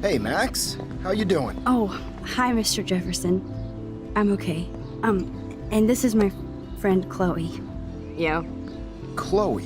Hey, Max. How you doing? Oh, hi, Mr. Jefferson. I'm okay. And this is my friend Chloe. Yeah, Chloe.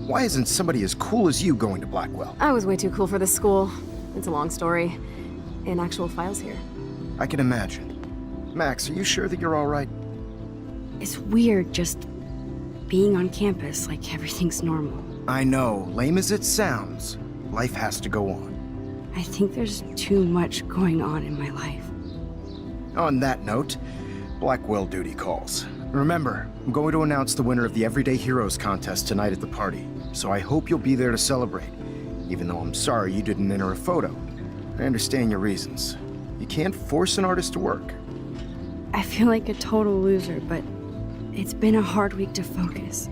Why isn't somebody as cool as you going to Blackwell? I was way too cool for this school. It's a long story. In actual files here. I can imagine. Max, are you sure that you're all right? It's weird just being on campus like everything's normal. I know, lame as it sounds, life has to go on. I think there's too much going on in my life. On that note, Blackwell duty calls. Remember, I'm going to announce the winner of the Everyday Heroes contest tonight at the party, so I hope you'll be there to celebrate, even though I'm sorry you didn't enter a photo. I understand your reasons. You can't force an artist to work. I feel like a total loser, but it's been a hard week to focus.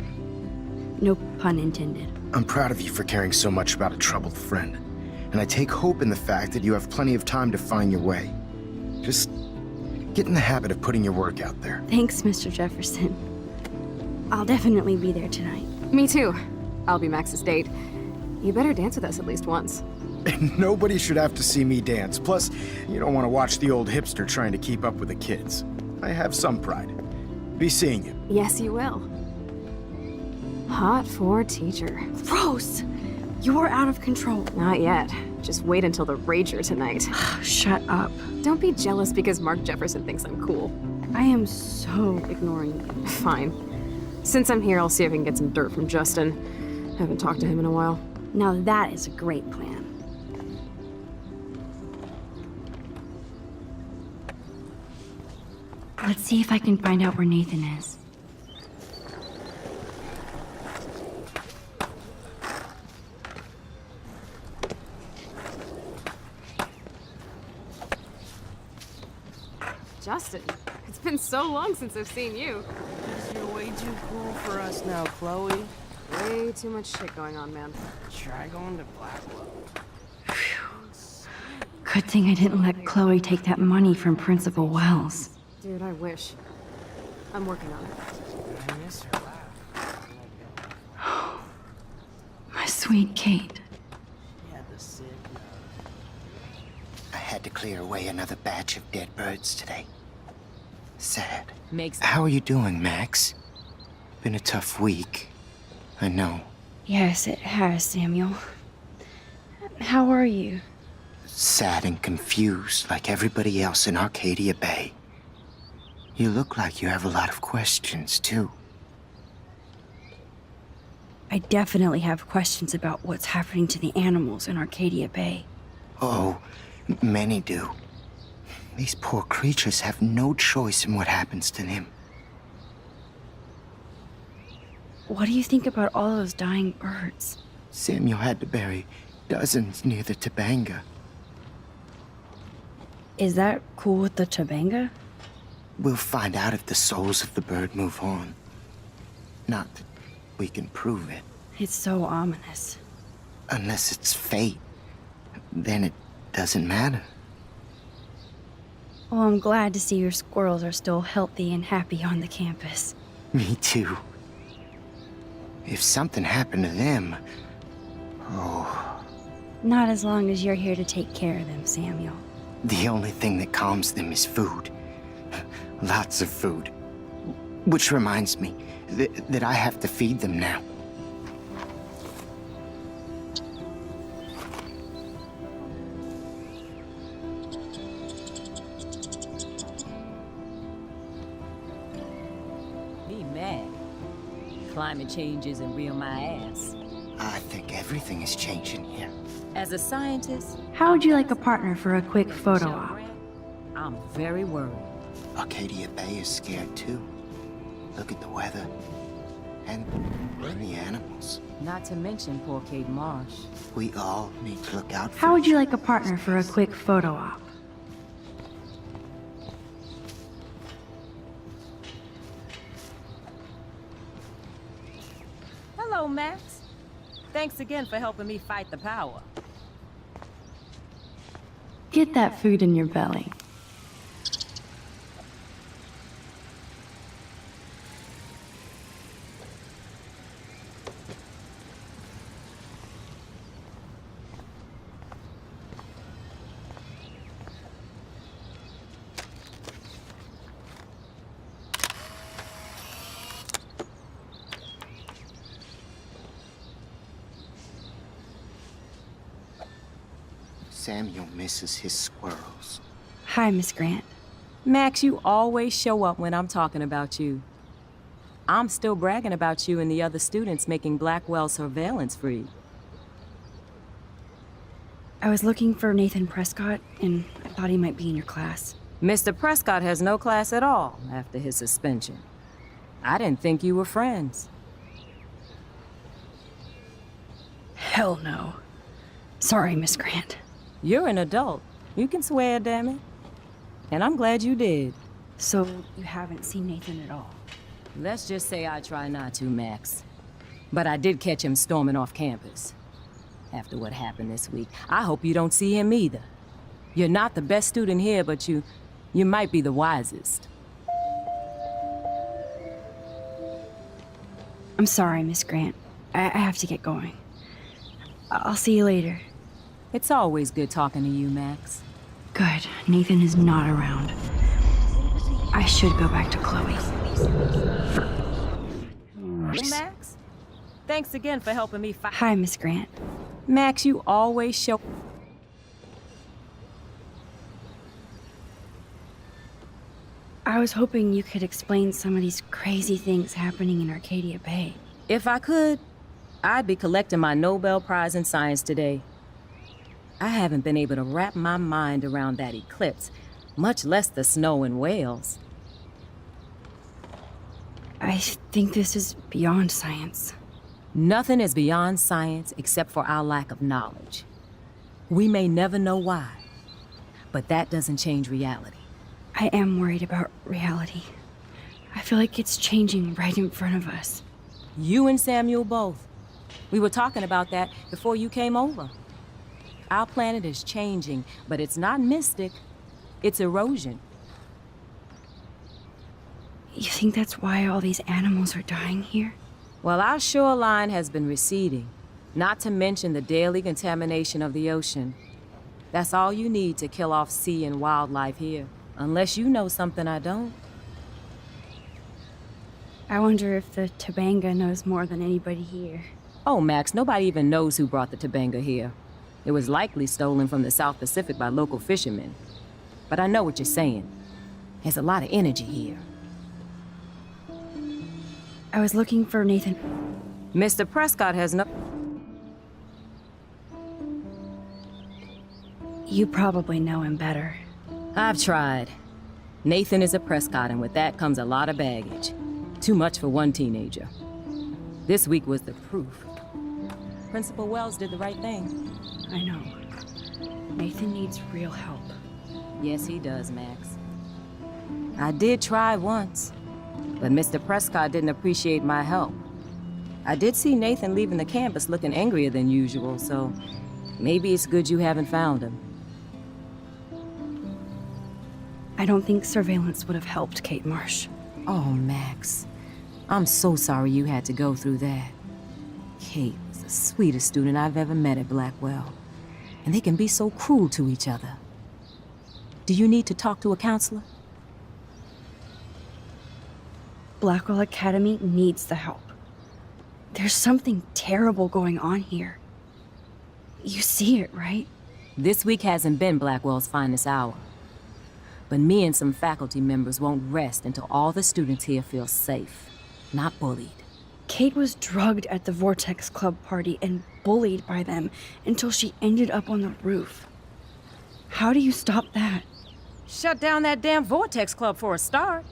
No pun intended. I'm proud of you for caring so much about a troubled friend, and I take hope in the fact that you have plenty of time to find your way. Just get in the habit of putting your work out there. Thanks, Mr. Jefferson. I'll definitely be there tonight. Me too. I'll be Max's date. You better dance with us at least once. Nobody should have to see me dance. Plus, you don't want to watch the old hipster trying to keep up with the kids. I have some pride. Be seeing you. Yes, you will. Hot for teacher. Rose! You're out of control. Not yet. Just wait until the rager tonight. Shut up. Don't be jealous because Mark Jefferson thinks I'm cool. I am so ignoring you. Fine. Since I'm here, I'll see if I can get some dirt from Justin. Haven't talked to him in a while. Now that is a great plan. Let's see if I can find out where Nathan is. Justin, it's been so long since I've seen you. You're way too cool for us now, Chloe. Way too much shit going on, man. Try going to Blackwell. Good thing I didn't let Chloe take that money from Principal Wells. Dude, I wish. I'm working on it. I miss her laugh. My sweet Kate. You had to sit. I had to clear away another batch of dead birds today. Sad. Makes How are you doing, Max? Been a tough week. I know. Yes, it has, Samuel. How are you? Sad and confused like everybody else in Arcadia Bay. You look like you have a lot of questions, too. I definitely have questions about what's happening to the animals in Arcadia Bay. Oh, many do. These poor creatures have no choice in what happens to them. What do you think about all those dying birds? Samuel had to bury dozens near the Tabanga. Is that cool with the Tabanga? We'll find out if the souls of the bird move on. Not that we can prove it. It's so ominous. Unless it's fate, then it doesn't matter. Well, I'm glad to see your squirrels are still healthy and happy on the campus. Me too. If something happened to them, oh, Not as long as you're here to take care of them, Samuel. the only thing that calms them is food. Lots of food. Which reminds me that I have to feed them now. Be mad. Climate change isn't real my ass. I think everything is changing here. As a scientist, How would you like a partner for a quick photo op? I'm very worried. Arcadia Bay is scared too. Look at the weather. And the animals. Not to mention poor Kate Marsh. We all need to look out for How would you like a partner for a quick photo op? Hello, Max. Thanks again for helping me fight the power. Get that food in your belly. Samuel misses his squirrels. Hi, Miss Grant. Max, you always show up when I'm talking about you. I'm still bragging about you and the other students making Blackwell surveillance free. I was looking for Nathan Prescott, and I thought he might be in your class. Mr. Prescott has no class at all after his suspension. I didn't think you were friends. Hell no. Sorry, Miss Grant. You're an adult. You can swear, damn it. And I'm glad you did. So, you haven't seen Nathan at all? Let's just say I try not to, Max. But I did catch him storming off campus. After what happened this week, I hope you don't see him either. You're not the best student here, but you might be the wisest. I'm sorry, Miss Grant. I have to get going. I'll see you later. It's always good talking to you, Max. Good. Nathan is not around. I should go back to Chloe. Max? Thanks again for helping me fight. Hi, Miss Grant. Max, you always show... I was hoping you could explain some of these crazy things happening in Arcadia Bay. If I could, I'd be collecting my Nobel Prize in Science today. I haven't been able to wrap my mind around that eclipse, much less the snow in Wales. I think this is beyond science. Nothing is beyond science except for our lack of knowledge. We may never know why, but that doesn't change reality. I am worried about reality. I feel like it's changing right in front of us. You and Samuel both. We were talking about that before you came over. Our planet is changing, but it's not mystic. It's erosion. You think that's why all these animals are dying here? Well, our shoreline has been receding, not to mention the daily contamination of the ocean. That's all you need to kill off sea and wildlife here, unless you know something I don't. I wonder if the Tobanga knows more than anybody here. Oh, Max, nobody even knows who brought the Tobanga here. It was likely stolen from the South Pacific by local fishermen. But I know what you're saying. There's a lot of energy here. I was looking for Nathan. Mr. Prescott has no... You probably know him better. I've tried. Nathan is a Prescott, and with that comes a lot of baggage. Too much for one teenager. This week was the proof. Principal Wells did the right thing. I know. Nathan needs real help. Yes, he does, Max. I did try once, but Mr. Prescott didn't appreciate my help. I did see Nathan leaving the campus looking angrier than usual, so maybe it's good you haven't found him. I don't think surveillance would have helped Kate Marsh. Oh, Max. I'm so sorry you had to go through that. Kate was the sweetest student I've ever met at Blackwell. And they can be so cruel to each other. Do you need to talk to a counselor? Blackwell Academy needs the help. There's something terrible going on here. You see it, right? This week hasn't been Blackwell's finest hour. But me and some faculty members won't rest until all the students here feel safe, not bullied. Kate was drugged at the Vortex Club party and bullied by them until she ended up on the roof. How do you stop that? Shut down that damn Vortex Club for a start.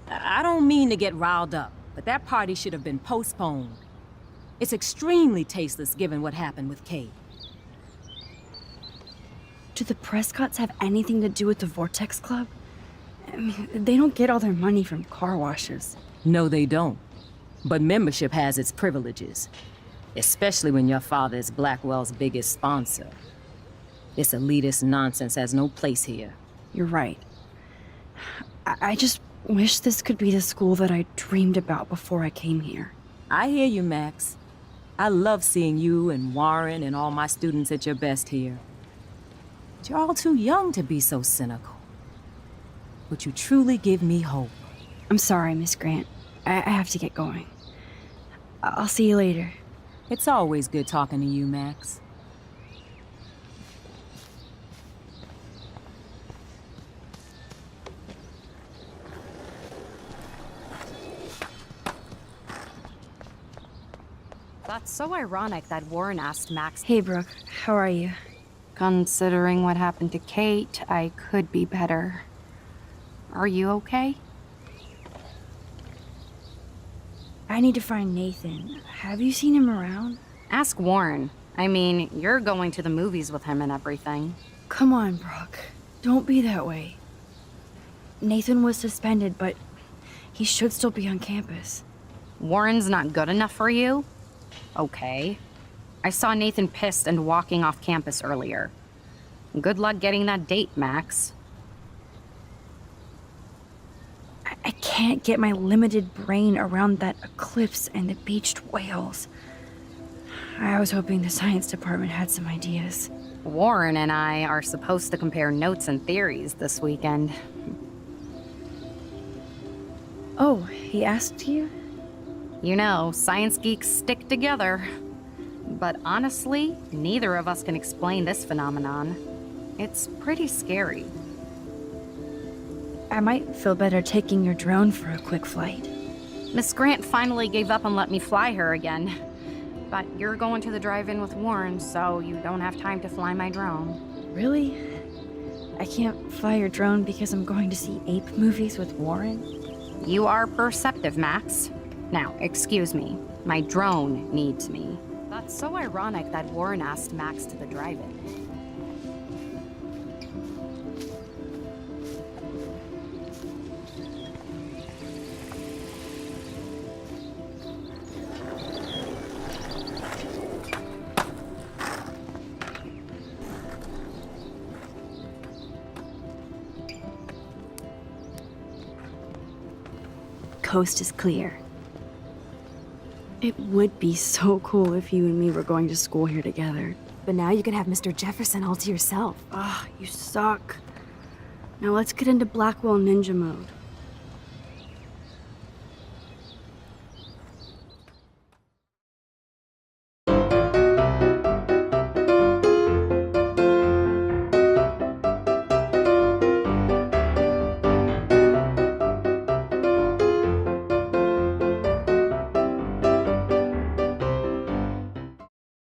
I don't mean to get riled up, but that party should have been postponed. It's extremely tasteless given what happened with Kate. Do the Prescotts have anything to do with the Vortex Club? I mean, they don't get all their money from car washes. No, they don't. But membership has its privileges, especially when your father is Blackwell's biggest sponsor. This elitist nonsense has no place here. You're right. I just wish this could be the school that I dreamed about before I came here. I hear you, Max. I love seeing you and Warren and all my students at your best here. But you're all too young to be so cynical. But you truly give me hope. I'm sorry, Miss Grant. I have to get going. I'll see you later. It's always good talking to you, Max. That's so ironic that Warren asked Max. Hey, Brooke. How are you? Considering what happened to Kate, I could be better. Are you okay? I need to find Nathan. Have you seen him around? Ask Warren. I mean, you're going to the movies with him and everything. Come on, Brooke. Don't be that way. Nathan was suspended, but he should still be on campus. Warren's not good enough for you? Okay. I saw Nathan pissed and walking off campus earlier. Good luck getting that date, Max. I can't get my limited brain around that eclipse and the beached whales. I was hoping the science department had some ideas. Warren and I are supposed to compare notes and theories this weekend. Oh, he asked you? You know, science geeks stick together. But honestly, neither of us can explain this phenomenon. It's pretty scary. I might feel better taking your drone for a quick flight. Miss Grant finally gave up and let me fly her again. But you're going to the drive-in with Warren, so you don't have time to fly my drone. Really? I can't fly your drone because I'm going to see ape movies with Warren? You are perceptive, Max. Now, excuse me. My drone needs me. That's so ironic that Warren asked Max to the drive-in. Coast is clear. It would be so cool if you and me were going to school here together. But now you can have Mr. Jefferson all to yourself. Ah, you suck. Now let's get into Blackwell Ninja mode.